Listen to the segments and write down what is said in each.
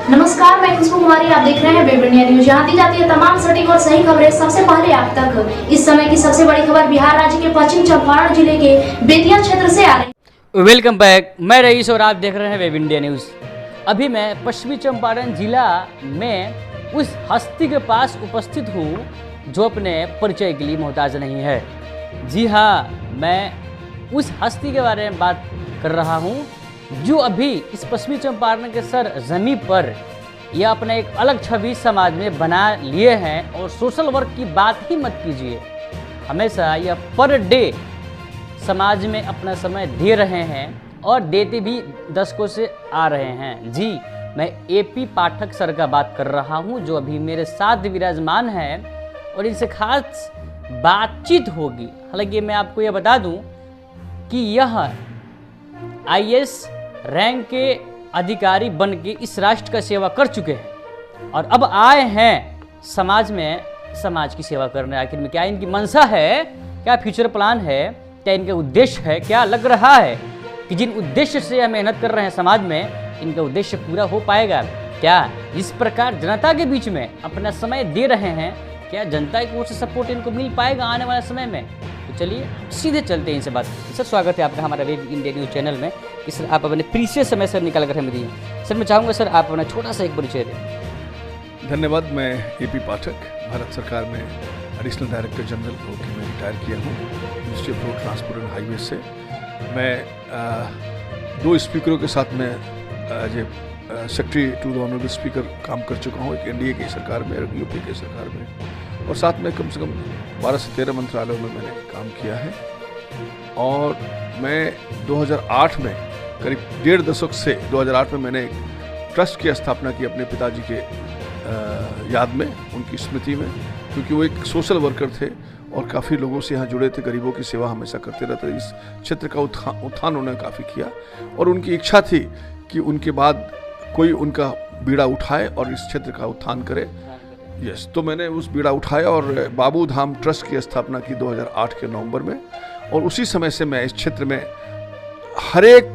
नमस्कार, मैं खुशबू कुमारी। आप देख रहे हैं वेब इंडिया न्यूज। यहाँ दी जाती है तमाम सटीक और सही खबरें सबसे पहले आप तक। इस समय की सबसे बड़ी खबर बिहार राज्य के पश्चिम चंपारण जिले के बेतिया क्षेत्र से आ रही है। वेलकम बैक, मैं रईस और आप देख रहे हैं वेब इंडिया न्यूज। अभी मैं पश्चिमी चंपारण जिला में उस हस्ती के पास उपस्थित हूँ जो अपने परिचय के लिए मोहताज नहीं है। जी हाँ, मैं उस हस्ती के बारे में बात कर रहा हूँ जो अभी इस पश्चिमी चंपारण के सर जमी पर यह अपना एक अलग छवि समाज में बना लिए हैं। और सोशल वर्क की बात ही मत कीजिए, हमेशा यह पर डे समाज में अपना समय दे रहे हैं और देते भी दशकों से आ रहे हैं। जी, मैं एपी पाठक सर का बात कर रहा हूं जो अभी मेरे साथ विराजमान हैं और इनसे खास बातचीत होगी। हालांकि मैं आपको यह बता दूं कि यह आईएएस रैंक के अधिकारी बन के इस राष्ट्र का सेवा कर चुके हैं और अब आए हैं समाज में समाज की सेवा करने। आखिर में क्या इनकी मंशा है, क्या फ्यूचर प्लान है, क्या इनका उद्देश्य है, क्या लग रहा है कि जिन उद्देश्य से यह मेहनत कर रहे हैं समाज में इनका उद्देश्य पूरा हो पाएगा? क्या इस प्रकार जनता के बीच में अपना समय दे रहे हैं, क्या जनता की ओर से सपोर्ट इनको मिल पाएगा आने वाले समय में? तो चलिए सीधे चलते हैं इनसे बात। सर, स्वागत है आपका हमारा वेब इंडिया न्यूज चैनल में कि सर आप अपने प्रीशियस समय सर निकाल कर हमें दिए। सर मैं चाहूँगा सर आप अपना छोटा सा एक परिचय दें। धन्यवाद। मैं एपी पाठक, भारत सरकार में एडिशनल डायरेक्टर जनरल होकर मैं रिटायर किया हूँ ministry of road transport and highway से। मैं दो स्पीकरों के साथ में as a secretary to the honourable speaker काम कर चुका हूँ, एक एनडीए की सरकार में और यूपी की सरकार में, और साथ में कम से कम 12 से 13 मंत्रालयों में मैंने काम किया है। और मैं 2008 में करीब 1.5 दशक से 2008 में मैंने एक ट्रस्ट की स्थापना की अपने पिताजी के याद में, उनकी स्मृति में, क्योंकि वो एक सोशल वर्कर थे और काफ़ी लोगों से यहाँ जुड़े थे, गरीबों की सेवा हमेशा करते रहते। इस क्षेत्र का उत्थान उन्होंने काफ़ी किया और उनकी इच्छा थी कि उनके बाद कोई उनका बीड़ा उठाए और इस क्षेत्र का उत्थान करे। यस, तो मैंने उस बीड़ा उठाया और बाबू धाम ट्रस्ट की स्थापना की 2008 के नवंबर में। और उसी समय से मैं इस क्षेत्र में हर एक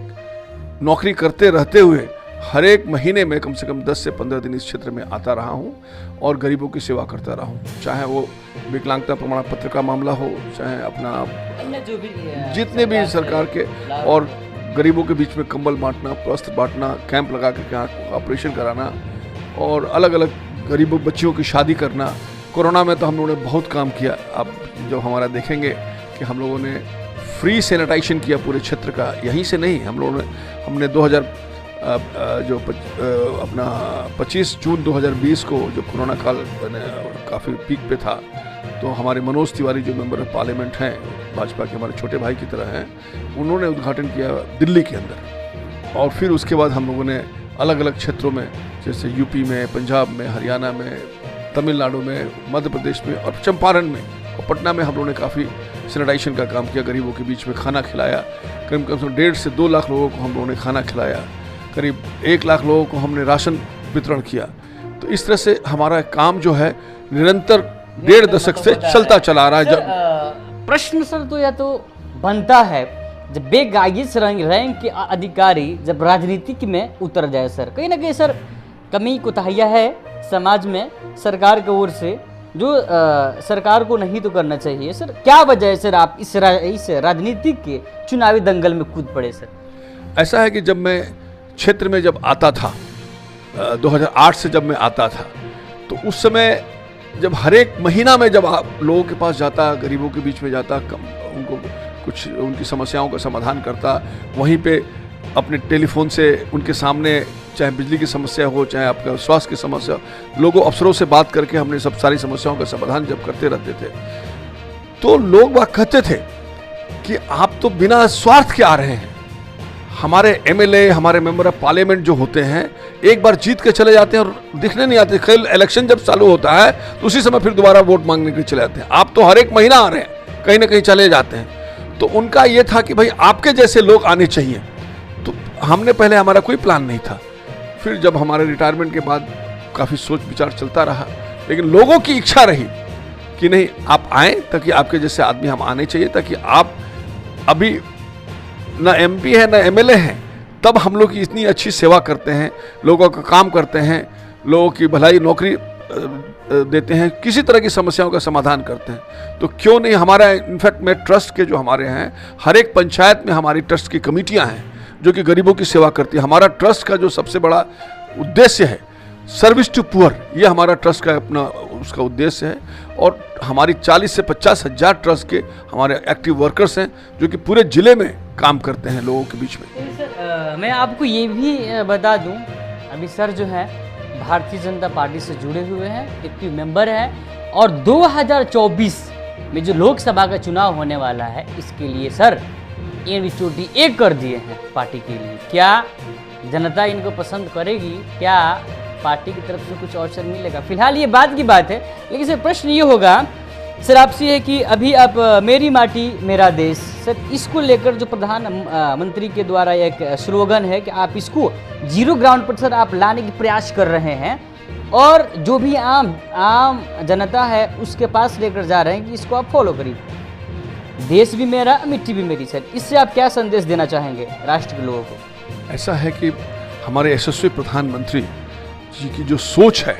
नौकरी करते रहते हुए हर एक महीने में कम से कम 10 से 15 दिन इस क्षेत्र में आता रहा हूँ और गरीबों की सेवा करता रहा हूँ, चाहे वो विकलांगता प्रमाण पत्र का मामला हो, चाहे अपना जो भी जितने भी सरकार के, और गरीबों के बीच में कंबल बांटना, वस्त्र बांटना, कैंप लगा करके आँख ऑपरेशन कराना और अलग अलग गरीबों बच्चियों की शादी करना। कोरोना में तो हम लोगों ने बहुत काम किया। आप जब हमारा देखेंगे कि हम लोगों ने फ्री सैनिटाइजेशन किया पूरे क्षेत्र का, यहीं से नहीं, हमने 25 जून 2020 को जो कोरोना काल काफ़ी पीक पे था, तो हमारे मनोज तिवारी जो मेंबर ऑफ पार्लियामेंट हैं, भाजपा के हमारे छोटे भाई की तरह हैं, उन्होंने उद्घाटन किया दिल्ली के अंदर। और फिर उसके बाद हम लोगों ने अलग अलग क्षेत्रों में, जैसे यूपी में, पंजाब में, हरियाणा में, तमिलनाडु में, मध्य प्रदेश में और चंपारण में और पटना में हम लोगों ने काफ़ी सैनिटाइजेशन का काम किया, गरीबों के बीच में खाना खिलाया। करीब कम से कम 1.5 से 2 लाख लोगों को हम लोगों ने खाना खिलाया, करीब 1 लाख लोगों को हमने राशन वितरण किया। तो इस तरह से हमारा काम जो है निरंतर 1.5 दशक से चलता चला रहा है। जब प्रश्न सर तो यह तो बनता है, जब बेग आईएएस रैंक के अधिकारी जब राजनीति में उतर जाए सर, कहीं ना कहीं सर कमी कोताहिया है समाज में सरकार की ओर से, जो सरकार को नहीं तो करना चाहिए। सर क्या वजह है सर आप इस राजनीति के चुनावी दंगल में कूद पड़े सर? ऐसा है कि जब मैं क्षेत्र में जब आता था 2008 से जब मैं आता था, तो उस समय जब हर एक महीना में जब आप लोगों के पास जाता, गरीबों के बीच में जाता, उनको कुछ उनकी समस्याओं का समाधान करता, वहीं पे अपने टेलीफोन से उनके सामने, चाहे बिजली की समस्या हो, चाहे आपका स्वास्थ्य की समस्या, लोगों अफसरों से बात करके हमने सब सारी समस्याओं का समाधान जब करते रहते थे, तो लोग वह कहते थे कि आप तो बिना स्वार्थ के आ रहे हैं। हमारे एमएलए, हमारे मेंबर ऑफ पार्लियामेंट जो होते हैं, एक बार जीत के चले जाते हैं और दिखने नहीं आते। खेल इलेक्शन जब चालू होता है तो उसी समय फिर दोबारा वोट मांगने के लिए चले जाते हैं। आप तो हर एक महीना आ रहे हैं, कहीं ना कहीं चले जाते हैं। तो उनका ये था कि भाई आपके जैसे लोग आने चाहिए। तो हमने पहले, हमारा कोई प्लान नहीं था। फिर जब हमारे रिटायरमेंट के बाद काफ़ी सोच विचार चलता रहा, लेकिन लोगों की इच्छा रही कि नहीं, आप आएँ, ताकि आपके जैसे आदमी हम आने चाहिए, ताकि आप अभी ना एमपी है ना एमएलए हैं, तब हम लोग की इतनी अच्छी सेवा करते हैं, लोगों का काम करते हैं, लोगों की भलाई नौकरी देते हैं, किसी तरह की समस्याओं का समाधान करते हैं, तो क्यों नहीं हमारा, इनफैक्ट मैं ट्रस्ट के जो हमारे हैं, हर एक पंचायत में हमारी ट्रस्ट की कमेटियां हैं जो कि गरीबों की सेवा करती है। हमारा ट्रस्ट का जो सबसे बड़ा उद्देश्य है सर्विस टू पुअर, ये हमारा ट्रस्ट का अपना उसका उद्देश्य है। और हमारी 40 से 50 हज़ार ट्रस्ट के हमारे एक्टिव वर्कर्स हैं जो कि पूरे ज़िले में काम करते हैं लोगों के बीच में। सर मैं आपको ये भी बता दूं, अभी सर जो है भारतीय जनता पार्टी से जुड़े हुए हैं, एक्टिव मेंबर हैं, और 2024 में जो लोकसभा का चुनाव होने वाला है इसके लिए सर इन चोटी एक कर दिए हैं पार्टी के लिए। क्या जनता इनको पसंद करेगी? क्या पार्टी की तरफ से कुछ अवसर मिलेगा? फिलहाल ये बात की बात है, लेकिन सर प्रश्न ये होगा सर आपसे है कि अभी आप मेरी माटी मेरा देश, सर इसको लेकर जो प्रधानमंत्री के द्वारा एक स्लोगन है कि आप इसको जीरो ग्राउंड पर सर आप लाने की प्रयास कर रहे हैं, और जो भी आम जनता है उसके पास लेकर जा रहे हैं कि इसको आप फॉलो करिए, देश भी मेरा मिट्टी भी मेरी। सर इससे आप क्या संदेश देना चाहेंगे राष्ट्र के लोगों को? ऐसा है कि हमारे यशस्वी प्रधानमंत्री जी की जो सोच है,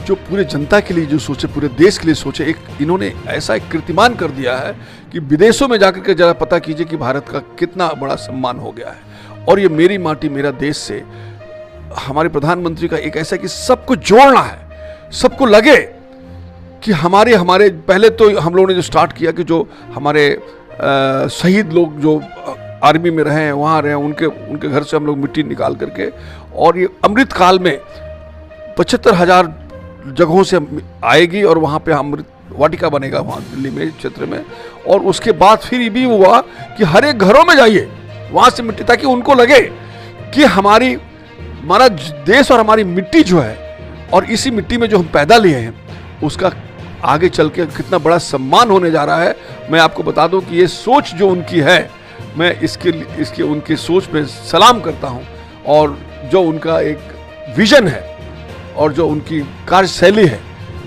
जो पूरे जनता के लिए जो सोचे, पूरे देश के लिए सोचे, एक इन्होंने ऐसा एक कीर्तिमान कर दिया है कि विदेशों में जाकर के जरा पता कीजिए कि भारत का कितना बड़ा सम्मान हो गया है। और ये मेरी माटी मेरा देश से हमारे प्रधानमंत्री का एक ऐसा कि सबको जोड़ना है, सबको लगे कि हमारे पहले तो हम लोगों ने जो स्टार्ट किया कि जो हमारे शहीद लोग जो आर्मी में रहे हैं, वहाँ रहे हैं, उनके घर से हम लोग मिट्टी निकाल करके, और ये अमृत काल में 75,000 जगहों से आएगी और वहाँ पे अमृत वाटिका बनेगा वहाँ दिल्ली में क्षेत्र में। और उसके बाद फिर ये भी हुआ कि हर एक घरों में जाइए वहाँ से मिट्टी, ताकि उनको लगे कि हमारा देश और हमारी मिट्टी जो है, और इसी मिट्टी में जो हम पैदा लिए हैं उसका आगे चल के कितना बड़ा सम्मान होने जा रहा है। मैं आपको बता दूं कि ये सोच जो उनकी है, मैं इसके उनके सोच पे सलाम करता हूं, और जो उनका एक विजन है और जो उनकी कार्यशैली है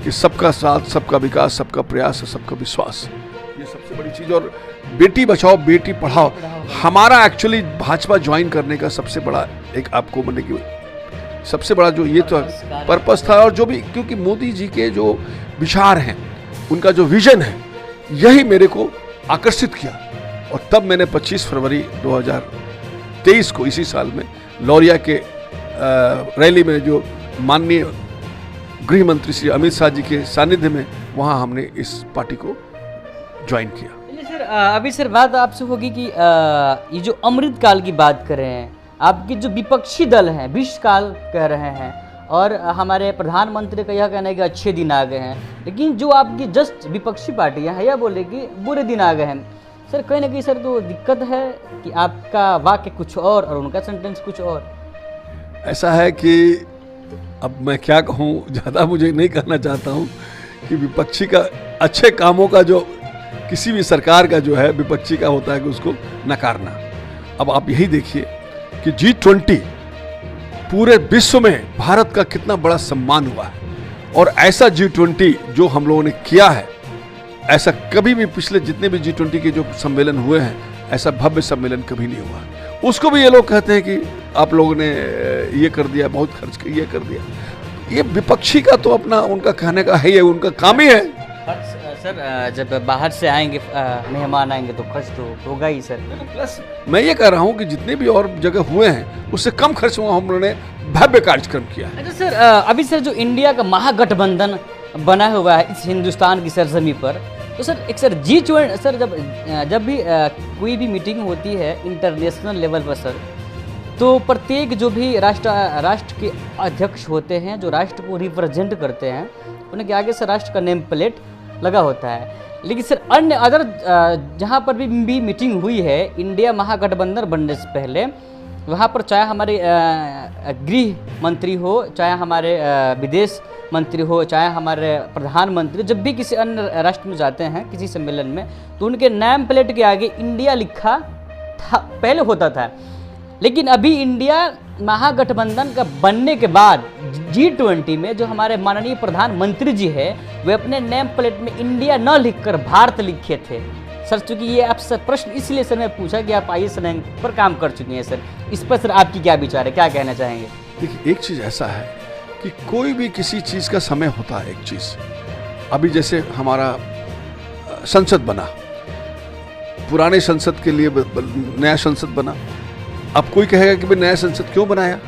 कि सबका साथ, सबका विकास, सबका प्रयास, सबका विश्वास, ये सबसे बड़ी चीज़। और बेटी बचाओ बेटी पढ़ाओ, हमारा एक्चुअली भाजपा ज्वाइन करने का सबसे बड़ा एक आपको मतलब कि सबसे बड़ा जो ये तो पर्पस था, और जो भी क्योंकि मोदी जी के जो विचार हैं, उनका जो विजन है, यही मेरे को आकर्षित किया। और तब मैंने 25 फरवरी 2023 को इसी साल में लौरिया के रैली में जो माननीय गृह मंत्री श्री अमित शाह जी के सानिध्य में, वहाँ हमने इस पार्टी को ज्वाइन किया। सर अभी सर बात आपसे होगी कि ये जो अमृत काल की बात कर रहे हैं, आपके जो विपक्षी दल हैं विश्व काल कह रहे हैं, और हमारे प्रधानमंत्री का यह कहना है कि अच्छे दिन आ गए हैं, लेकिन जो आपकी जस्ट विपक्षी पार्टियां हैं यह बोले कि बुरे दिन आ गए हैं। सर कहीं ना कहीं सर तो दिक्कत है कि आपका वाक्य कुछ और उनका सेंटेंस कुछ और। ऐसा है कि अब मैं क्या कहूँ, ज़्यादा मुझे नहीं कहना चाहता हूँ कि विपक्षी का अच्छे कामों का जो किसी भी सरकार का जो है विपक्षी का होता है कि उसको नकारना। अब आप यही देखिए कि G20 पूरे विश्व में भारत का कितना बड़ा सम्मान हुआ है, और ऐसा G20 जो हम लोगों ने किया है, ऐसा कभी भी पिछले जितने भी G20 के जो सम्मेलन हुए हैं, ऐसा भव्य सम्मेलन कभी नहीं हुआ। उसको भी ये लोग कहते हैं कि आप लोगों ने ये कर दिया, बहुत खर्च कर ये कर दिया। ये विपक्षी का तो अपना उनका कहने का है, ये उनका काम ही है। सर जब बाहर से आएंगे मेहमान आएंगे तो खर्च तो होगा ही सर। प्लस मैं ये कह रहा हूँ कि जितने भी और जगह हुए हैं उससे कम खर्च हुआ, हम लोगों ने भव्य कार्यक्रम किया है। अच्छा सर अभी सर जो इंडिया का महागठबंधन बना हुआ है इस हिंदुस्तान की सरजमी पर, तो सर एक सर G20 सर जब भी कोई भी मीटिंग होती है इंटरनेशनल लेवल पर सर, तो प्रत्येक जो भी राष्ट्र के अध्यक्ष होते हैं, जो राष्ट्र को रिप्रेजेंट करते हैं, उनके आगे सर राष्ट्र का नेम प्लेट लगा होता है। लेकिन सर अन्य अदर जहाँ पर भी मीटिंग हुई है इंडिया महागठबंधन बनने से पहले, वहाँ पर चाहे हमारे गृह मंत्री हो, चाहे हमारे विदेश मंत्री हो, चाहे हमारे प्रधानमंत्री, जब भी किसी अन्य राष्ट्र में जाते हैं किसी सम्मेलन में, तो उनके नेम प्लेट के आगे इंडिया लिखा था, पहले होता था। लेकिन अभी इंडिया महागठबंधन का बनने के बाद G20 में जो हमारे माननीय प्रधानमंत्री जी है, वे अपने नेम प्लेट में इंडिया न लिखकर भारत लिखे थे। सर चूंकि ये आप सर प्रश्न इसलिए सर मैं पूछा कि आप IAS रैंक पर काम कर चुके हैं सर, इस पर सर आपकी क्या विचार है, क्या कहना चाहेंगे? देखिए, एक चीज़ ऐसा है कि कोई भी किसी चीज़ का समय होता है। एक चीज़ अभी जैसे हमारा संसद बना, पुराने संसद के लिए नया संसद बना। अब कोई कहेगा कि भाई नया संसद क्यों बनाया?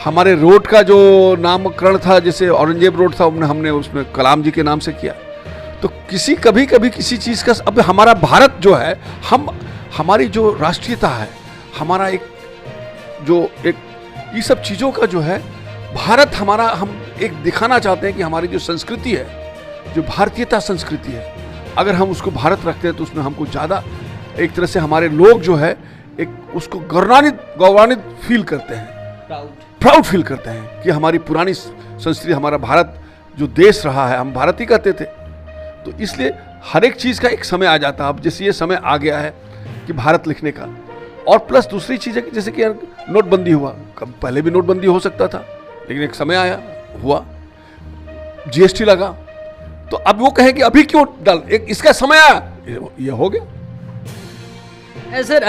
हमारे रोड का जो नामकरण था, जैसे औरंगजेब रोड था, हमने उसमें कलाम जी के नाम से किया। तो कभी कभी किसी चीज़ का, अब हमारा भारत जो है, हमारी जो राष्ट्रीयता है, हमारा ये सब चीज़ों का जो है भारत हमारा, हम एक दिखाना चाहते हैं कि हमारी जो संस्कृति है, जो भारतीयता संस्कृति है, अगर हम उसको भारत रखते हैं तो उसमें हमको ज़्यादा एक तरह से हमारे लोग जो है एक उसको गौरवान्वित फील करते हैं, प्राउड फील करते हैं कि हमारी पुरानी संस्कृति, हमारा भारत जो देश रहा है, हम भारत ही कहते थे। तो इसलिए हर एक चीज़ का एक समय आ जाता है। अब जैसे ये समय आ गया है कि भारत लिखने का, और प्लस दूसरी चीज़ है कि जैसे कि नोटबंदी हुआ, कब पहले भी नोटबंदी हो सकता था, लेकिन एक समय आया, हुआ, GST लगा, तो अब वो कहे कि अभी क्यों डाल, एक इसका समय आया, ये हो गया। सर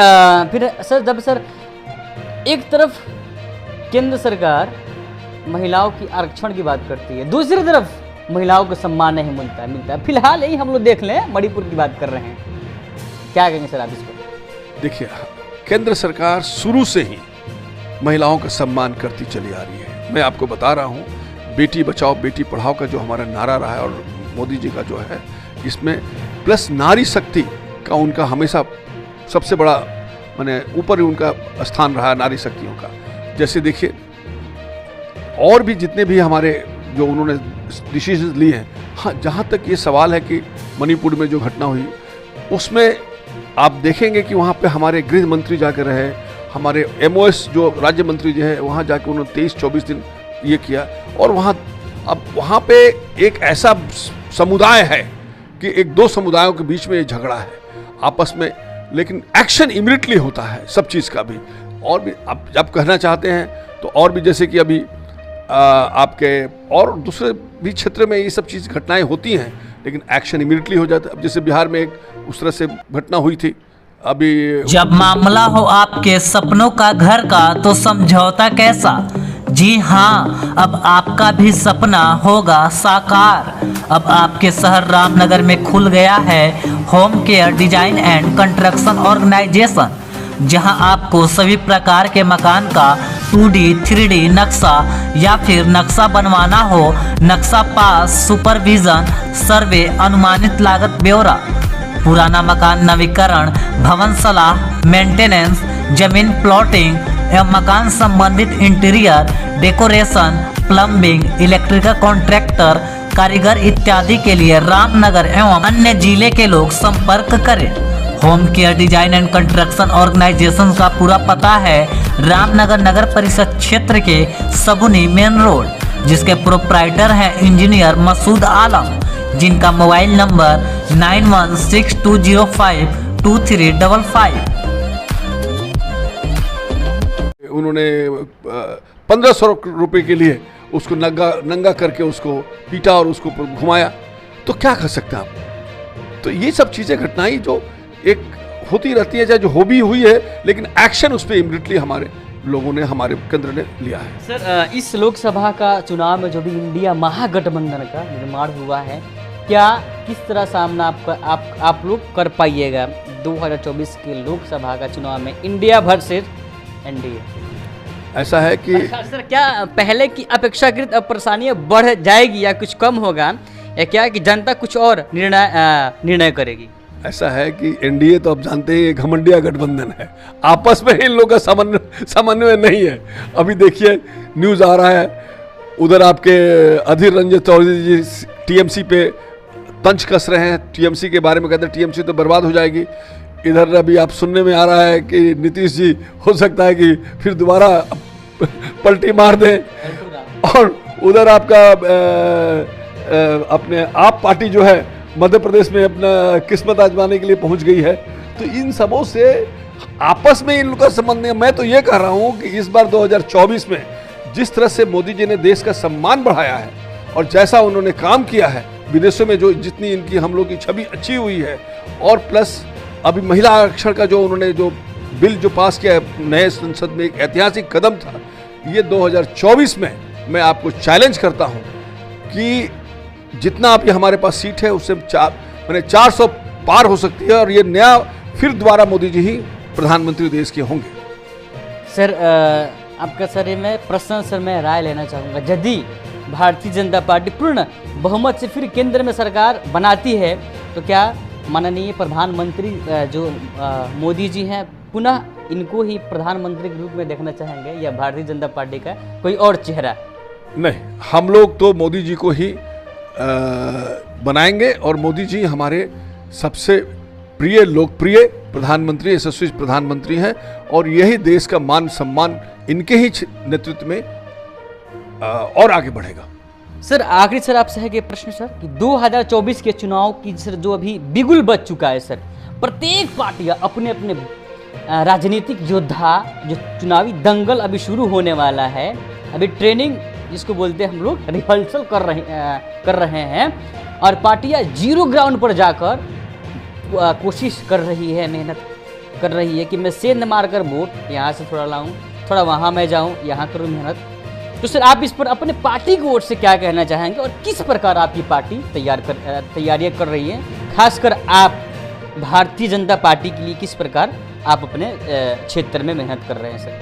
फिर सर जब सर एक तरफ केंद्र सरकार महिलाओं की आरक्षण की बात करती है, दूसरी तरफ महिलाओं को सम्मान नहीं मिलता है। फिलहाल यही हम लोग देख लें, मणिपुर की बात कर रहे हैं, क्या कहेंगे सर आप इस पर? देखिए, केंद्र सरकार शुरू से ही महिलाओं का सम्मान करती चली आ रही है। मैं आपको बता रहा हूँ, बेटी बचाओ बेटी पढ़ाओ का जो हमारा नारा रहा है, और मोदी जी का जो है, इसमें प्लस नारी शक्ति का उनका हमेशा सबसे बड़ा माने ऊपर ही उनका स्थान रहा, नारी शक्तियों का। जैसे देखिए, और भी जितने भी हमारे जो उन्होंने डिसीजन लिए हैं, हाँ, जहाँ तक ये सवाल है कि मणिपुर में जो घटना हुई, उसमें आप देखेंगे कि वहाँ पे हमारे गृह मंत्री जाकर रहे, हमारे MOS जो राज्य मंत्री जो है, वहाँ जाकर उन्होंने 23-24 दिन ये किया। और वहाँ पे एक ऐसा समुदाय है कि एक दो समुदायों के बीच में ये झगड़ा है आपस में, लेकिन एक्शन इमीडिएटली होता है सब चीज़ का भी। और भी आप जब कहना चाहते हैं तो और भी, जैसे कि अभी आपके और दूसरे भी क्षेत्र में ये सब चीज़ घटनाएं होती हैं, लेकिन एक्शन इमीडिएटली हो जाता है। अब जैसे बिहार में एक उस तरह से घटना हुई थी अभी। जब मामला हो आपके सपनों का घर का, तो समझौता कैसा? जी हाँ, अब आपका भी सपना होगा साकार। अब आपके शहर रामनगर में खुल गया है home care design and construction organisation, जहां आपको सभी प्रकार के मकान का 2D 3D नक्शा या फिर नक्शा बनवाना हो, नक्शा पास, सुपरविजन, सर्वे, अनुमानित लागत ब्यौरा, पुराना मकान नवीकरण, भवन सलाह, मेंटेनेंस, जमीन प्लॉटिंग एवं मकान संबंधित interior decoration, plumbing, electrical contractor, कारीगर इत्यादि के लिए रामनगर एवं अन्य जिले के लोग संपर्क करें। Home care design and construction organisation का पूरा पता है रामनगर नगर परिषद क्षेत्र के सगुनी मेन रोड, जिसके प्रोप्राइटर हैं इंजीनियर मसूद आलम, जिनका मोबाइल नंबर 9162052355। उन्होंने 1500 रुपये के लिए उसको नंगा करके उसको पीटा और उसको घुमाया, तो क्या कर सकते हैं आप? तो ये सब चीज़ें घटनाएं जो एक होती रहती है, चाहे जो हो भी हुई है, लेकिन एक्शन उस पर इमीडिएटली हमारे लोगों ने, हमारे केंद्र ने लिया है। सर इस लोकसभा का चुनाव में जो भी इंडिया महागठबंधन का निर्माण हुआ है, क्या किस तरह सामना आप लोग कर पाइएगा 2024 के लोकसभा का चुनाव में इंडिया वर्सेस NDA? ऐसा है कि सर क्या पहले की अपेक्षाकृत अब परेशानियाँ बढ़ जाएगी या कुछ कम होगा, या क्या कि जनता कुछ और निर्णय करेगी? ऐसा है कि NDA तो आप जानते हैं घमंडिया गठबंधन है, आपस में इन लोगों का समन्वय नहीं है। अभी देखिए न्यूज़ आ रहा है, उधर आपके अधीर रंजन चौधरी जी TMC पे तंज कस रहे हैं, TMC के बारे में कहते हैं TMC तो बर्बाद हो जाएगी। इधर अभी आप सुनने में आ रहा है कि नीतीश जी हो सकता है कि फिर दोबारा पलटी मार दें, और उधर आपका अपने आप पार्टी जो है मध्य प्रदेश में अपना किस्मत आजमाने के लिए पहुंच गई है। तो इन सबों से आपस में इन लोगों का संबंध है। मैं तो ये कह रहा हूं कि इस बार 2024 में जिस तरह से मोदी जी ने देश का सम्मान बढ़ाया है और जैसा उन्होंने काम किया है, विदेशों में जो जितनी इनकी हम लोग की छवि अच्छी हुई है, और प्लस अभी महिला आरक्षण का जो उन्होंने जो बिल जो पास किया है नए संसद में, एक ऐतिहासिक कदम था। ये 2024 में मैं आपको चैलेंज करता हूं कि जितना अभी हमारे पास सीट है उससे 400 पार हो सकती है, और ये नया फिर दोबारा मोदी जी ही प्रधानमंत्री देश के होंगे। सर आपका सर मैं प्रश्न सर मैं राय लेना चाहूँगा, यदि भारतीय जनता पार्टी पूर्ण बहुमत से फिर केंद्र में सरकार बनाती है तो क्या माननीय प्रधानमंत्री जो मोदी जी हैं पुनः इनको ही प्रधानमंत्री के रूप में देखना चाहेंगे, या भारतीय जनता पार्टी का कोई और चेहरा? नहीं, हम लोग तो मोदी जी को ही बनाएंगे, और मोदी जी हमारे सबसे प्रिय लोकप्रिय प्रधानमंत्री, यशस्वी प्रधानमंत्री हैं, और यही देश का मान सम्मान इनके ही नेतृत्व में और आगे बढ़ेगा। सर आखिरी सर आपसे है कि प्रश्न सर कि 2024 के चुनाव की सर जो अभी बिगुल बज चुका है सर, प्रत्येक पार्टियां अपने अपने राजनीतिक योद्धा जो चुनावी दंगल अभी शुरू होने वाला है, अभी ट्रेनिंग जिसको बोलते हैं हम लोग रिहर्सल कर रहे हैं, और पार्टियां जीरो ग्राउंड पर जाकर कोशिश कर रही है, मेहनत कर रही है कि मैं सेंध मारकर वोट यहाँ से थोड़ा लाऊं, थोड़ा वहाँ मैं जाऊँ, यहाँ करूँ मेहनत। तो सर आप इस पर अपने पार्टी की ओर से क्या कहना चाहेंगे, और किस प्रकार आपकी पार्टी तैयारियां कर रही है, खासकर आप भारतीय जनता पार्टी के लिए किस प्रकार आप अपने क्षेत्र में मेहनत कर रहे हैं? सर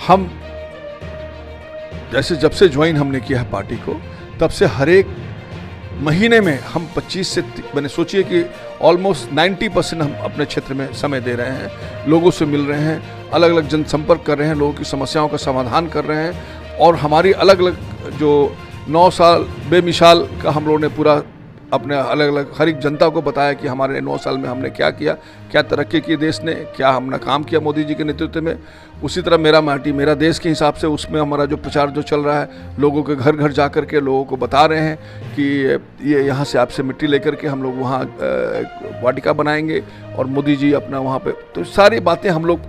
हम जैसे जब से ज्वाइन हमने किया है पार्टी को, तब से हर एक महीने में हम 25 से मैंने सोचिए कि ऑलमोस्ट 90% हम अपने क्षेत्र में समय दे रहे हैं, लोगों से मिल रहे हैं, अलग अलग जनसंपर्क कर रहे हैं, लोगों की समस्याओं का समाधान कर रहे हैं, और हमारी अलग अलग जो 9 साल बेमिसाल का हम लोगों ने पूरा अपने अलग अलग हर एक जनता को बताया कि हमारे 9 साल में हमने क्या किया, क्या तरक्की की देश ने, क्या हमने काम किया मोदी जी के नेतृत्व में। उसी तरह मेरा माटी मेरा देश के हिसाब से उसमें हमारा जो प्रचार जो चल रहा है, लोगों के घर घर जा कर के लोगों को बता रहे हैं कि ये यहाँ से आपसे मिट्टी लेकर के हम लोग वहाँ वाटिका बनाएंगे, और मोदी जी अपना वहाँ पे, तो सारी बातें हम लोग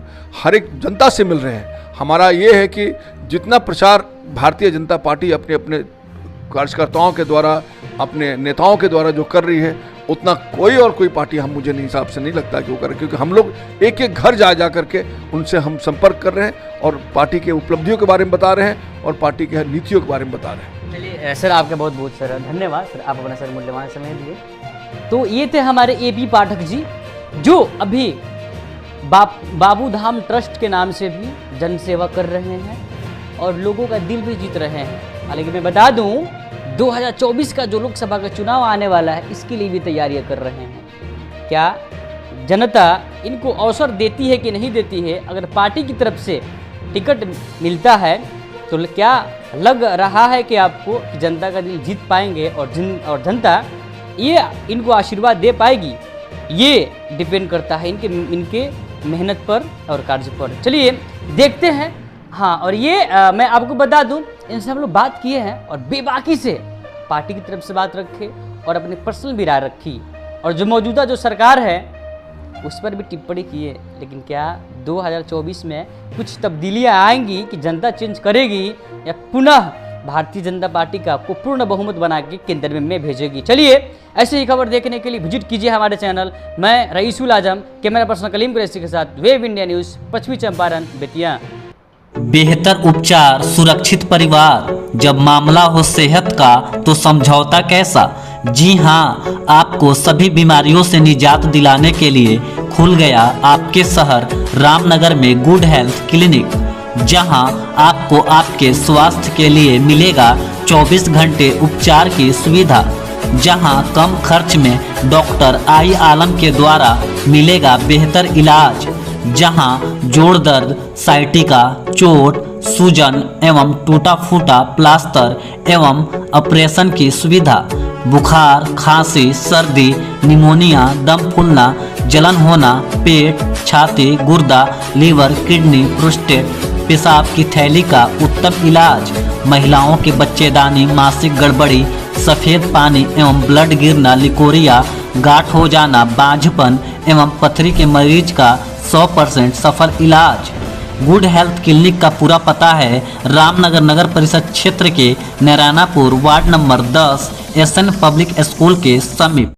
हर एक जनता से मिल रहे हैं। हमारा ये है कि जितना प्रचार भारतीय जनता पार्टी अपने अपने कार्यकर्ताओं के द्वारा, अपने नेताओं के द्वारा जो कर रही है, उतना कोई और कोई पार्टी हम मुझे नहीं हिसाब से नहीं लगता कि वो करे, क्योंकि हम लोग एक एक घर जा कर के उनसे हम संपर्क कर रहे हैं, और पार्टी के उपलब्धियों के बारे में बता रहे हैं, और पार्टी के नीतियों के बारे में बता रहे हैं। चलिए सर आपका बहुत बहुत सर धन्यवाद सर, आप अपना सर मूल्यवान समय दिए। तो ये थे हमारे AP पाठक जी, जो अभी बाबू धाम ट्रस्ट के नाम से भी जन सेवा कर रहे हैं और लोगों का दिल भी जीत रहे हैं। हालांकि मैं बता दूं 2024 का जो लोकसभा का चुनाव आने वाला है, इसके लिए भी तैयारियां कर रहे हैं। क्या जनता इनको अवसर देती है कि नहीं देती है? अगर पार्टी की तरफ से टिकट मिलता है तो क्या लग रहा है कि आपको कि जनता का दिल जीत पाएंगे, और जनता ये इनको आशीर्वाद दे पाएगी? ये डिपेंड करता है इनके मेहनत पर और कार्य पर। चलिए देखते हैं। हाँ, और ये मैं आपको बता दूं, इनसे हम लोग बात किए हैं और बेबाकी से पार्टी की तरफ से बात रखे और अपने पर्सनल भी राय रखी, और जो मौजूदा जो सरकार है उस पर भी टिप्पणी किए। लेकिन क्या 2024 में कुछ तब्दीलियां आएंगी कि जनता चेंज करेगी, या पुनः भारतीय जनता पार्टी का को पूर्ण बहुमत बना के केंद्र में भेजेगी? चलिए ऐसे ही खबर देखने के लिए विजिट कीजिए हमारे चैनल। मैं रईसुल आजम, कैमरा पर्सन कलीम कुरैशी के साथ वेब इंडिया न्यूज़, पश्चिमी चंपारण, बेतिया। बेहतर उपचार, सुरक्षित परिवार, जब मामला हो सेहत का तो समझौता कैसा? जी हाँ, आपको सभी बीमारियों से निजात दिलाने के लिए खुल गया आपके शहर रामनगर में गुड हेल्थ क्लिनिक, जहां आपको आपके स्वास्थ्य के लिए मिलेगा 24 घंटे उपचार की सुविधा, जहां कम खर्च में डॉक्टर आई आलम के द्वारा मिलेगा बेहतर इलाज, जहां जोड़ दर्द, साइटिका, चोट, सूजन एवं टूटा फूटा प्लास्टर एवं ऑपरेशन की सुविधा, बुखार, खांसी, सर्दी, निमोनिया, दम फूलना, जलन होना, पेट, छाती, गुर्दा, लीवर, किडनी, प्रोस्टेट, पेशाब की थैली का उत्तम इलाज, महिलाओं के बच्चेदानी, मासिक गड़बड़ी, सफ़ेद पानी एवं ब्लड गिरना, लिकोरिया, गांठ हो जाना, बांझपन एवं पथरी के मरीज का 100% सफल इलाज। गुड हेल्थ क्लिनिक का पूरा पता है रामनगर नगर परिषद क्षेत्र के Narayanapur ward number 10 SN public school के समीप।